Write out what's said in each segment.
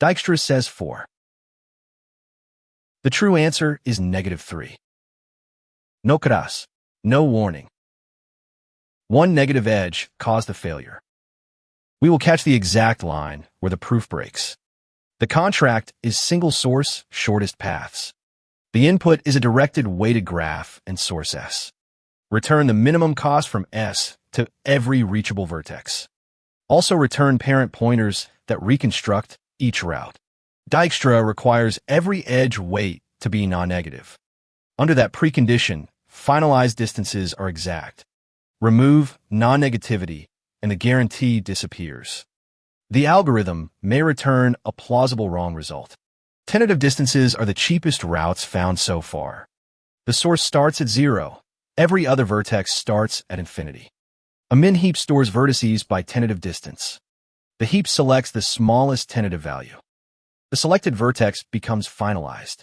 Dijkstra says 4. The true answer is -3. No caras, no warning. One negative edge caused the failure. We will catch the exact line where the proof breaks. The contract is single source, shortest paths. The input is a directed weighted graph and source S. Return the minimum cost from S to every reachable vertex. Also return parent pointers that reconstruct each route. Dijkstra requires every edge weight to be non-negative. Under that precondition, finalized distances are exact. Remove non-negativity, and the guarantee disappears. The algorithm may return a plausible wrong result. Tentative distances are the cheapest routes found so far. The source starts at 0. Every other vertex starts at infinity. A min-heap stores vertices by tentative distance. The heap selects the smallest tentative value. The selected vertex becomes finalized.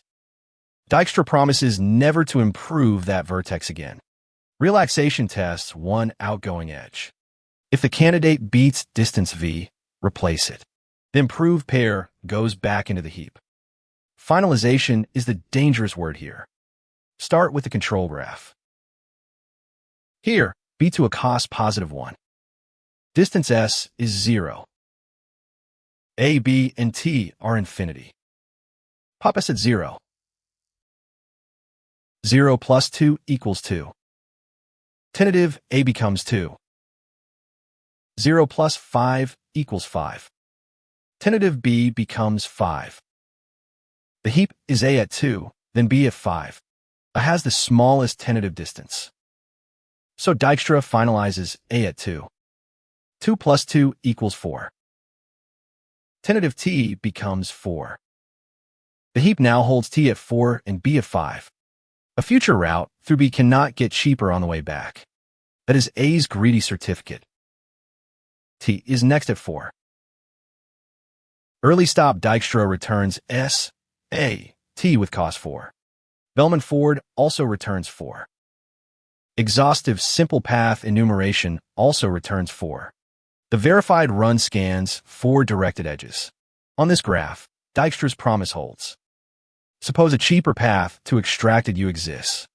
Dijkstra promises never to improve that vertex again. Relaxation tests one outgoing edge. If the candidate beats distance v, replace it. The improved pair goes back into the heap. Finalization is the dangerous word here. Start with the control graph. Here, b to a cost +1. Distance s is 0. A, b, and t are infinity. Pop s at 0. 0 plus 2 equals 2. Tentative a becomes 2. 0 plus 5 equals 5. Tentative b becomes 5. The heap is a at 2, then b at 5. A has the smallest tentative distance. So Dijkstra finalizes a at 2. 2 plus 2 equals 4. Tentative t becomes 4. The heap now holds t at 4 and b at 5. A future route through b cannot get cheaper on the way back. That is a's greedy certificate. T is next at 4. Early stop Dijkstra returns S, A, T with cost 4. Bellman Ford also returns 4. Exhaustive simple path enumeration also returns 4. The verified run scans 4 directed edges. On this graph, Dijkstra's promise holds. Suppose a cheaper path to extracted U exists.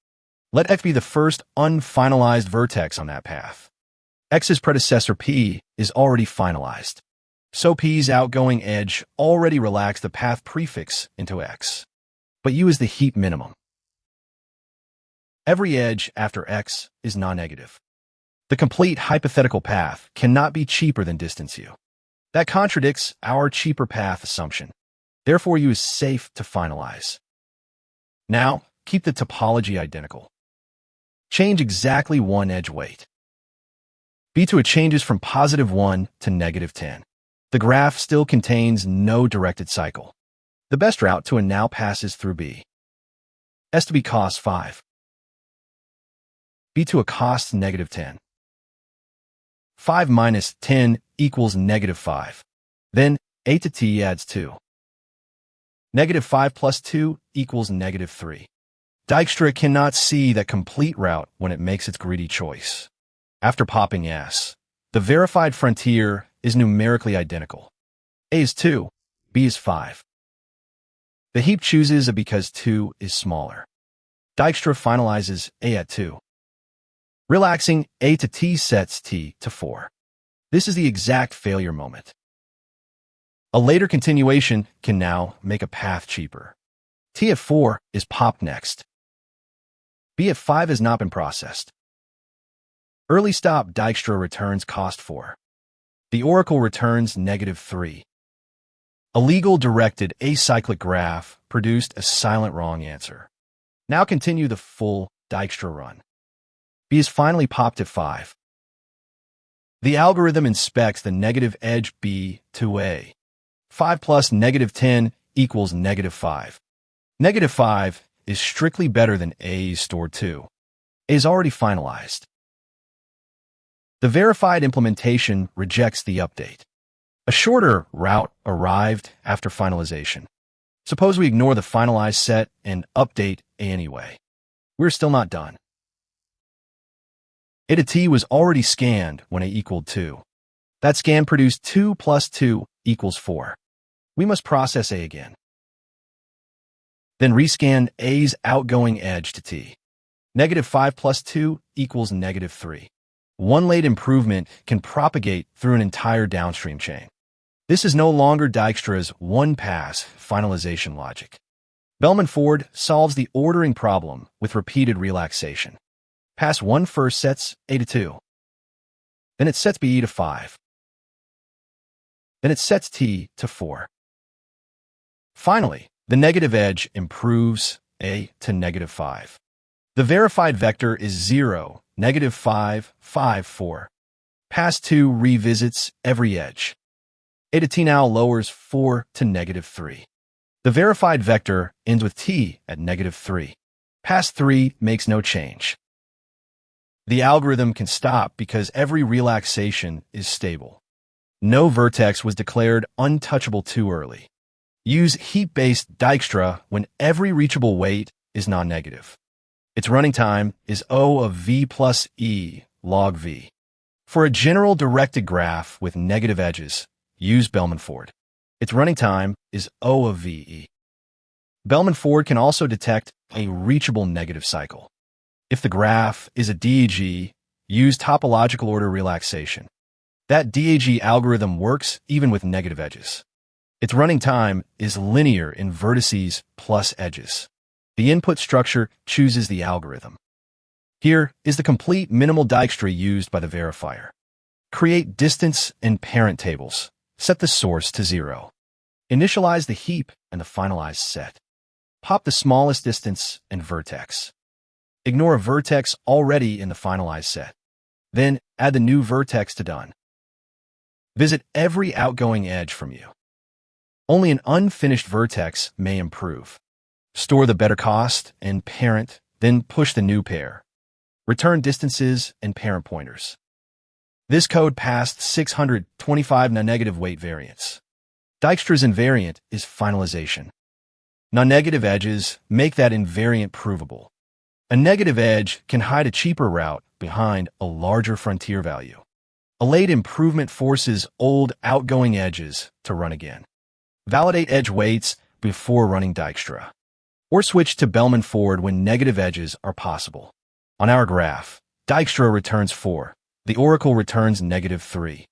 Let X be the first unfinalized vertex on that path. X's predecessor P is already finalized. So P's outgoing edge already relaxed the path prefix into X. But U is the heap minimum. Every edge after X is non-negative. The complete hypothetical path cannot be cheaper than distance U. That contradicts our cheaper path assumption. Therefore, U is safe to finalize. Now, keep the topology identical. Change exactly one edge weight. B2 changes from +1 to -10. The graph still contains no directed cycle. The best route to a now passes through B. S to B costs 5. B to a costs -10. 5 minus 10 equals -5. Then A to T adds 2. -5 plus 2 equals -3. Dijkstra cannot see that complete route when it makes its greedy choice. After popping S, the verified frontier is numerically identical. A is 2, B is 5. The heap chooses A because 2 is smaller. Dijkstra finalizes A at 2. Relaxing A to T sets T to 4. This is the exact failure moment. A later continuation can now make a path cheaper. T at 4 is popped next. B at 5 has not been processed. Early stop Dijkstra returns cost 4. The oracle returns -3. A legal directed acyclic graph produced a silent wrong answer. Now continue the full Dijkstra run. B is finally popped at 5. The algorithm inspects the negative edge B to A. 5 plus -10 equals -5. -5 is strictly better than A's stored 2. A is already finalized. The verified implementation rejects the update. A shorter route arrived after finalization. Suppose we ignore the finalized set and update A anyway. We're still not done. A to T was already scanned when A equaled 2. That scan produced 2 plus 2 equals 4. We must process A again. Then rescan A's outgoing edge to T. -5 plus 2 equals -3. One late improvement can propagate through an entire downstream chain. This is no longer Dijkstra's one-pass finalization logic. Bellman-Ford solves the ordering problem with repeated relaxation. Pass 1 first sets A to 2. Then it sets B to 5. Then it sets T to 4. Finally, the negative edge improves A to -5. The verified vector is 0, -5, 5, 4. Pass 2 revisits every edge. A to T now lowers 4 to -3. The verified vector ends with T at -3. Pass 3 makes no change. The algorithm can stop because every relaxation is stable. No vertex was declared untouchable too early. Use heap-based Dijkstra when every reachable weight is non-negative. Its running time is O of V plus E log V. For a general directed graph with negative edges, use Bellman-Ford. Its running time is O of VE. Bellman-Ford can also detect a reachable negative cycle. If the graph is a DAG, use topological order relaxation. That DAG algorithm works even with negative edges. Its running time is linear in vertices plus edges. The input structure chooses the algorithm. Here is the complete minimal Dijkstra used by the verifier. Create distance and parent tables. Set the source to 0. Initialize the heap and the finalized set. Pop the smallest distance and vertex. Ignore a vertex already in the finalized set. Then add the new vertex to done. Visit every outgoing edge from you. Only an unfinished vertex may improve. Store the better cost and parent, then push the new pair. Return distances and parent pointers. This code passed 625 nonnegative weight variance. Dijkstra's invariant is finalization. Nonnegative edges make that invariant provable. A negative edge can hide a cheaper route behind a larger frontier value. A late improvement forces old outgoing edges to run again. Validate edge weights before running Dijkstra. Or switch to Bellman-Ford when negative edges are possible. On our graph, Dijkstra returns 4. The oracle returns -3.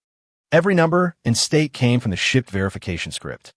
Every number and state came from the shipped verification script.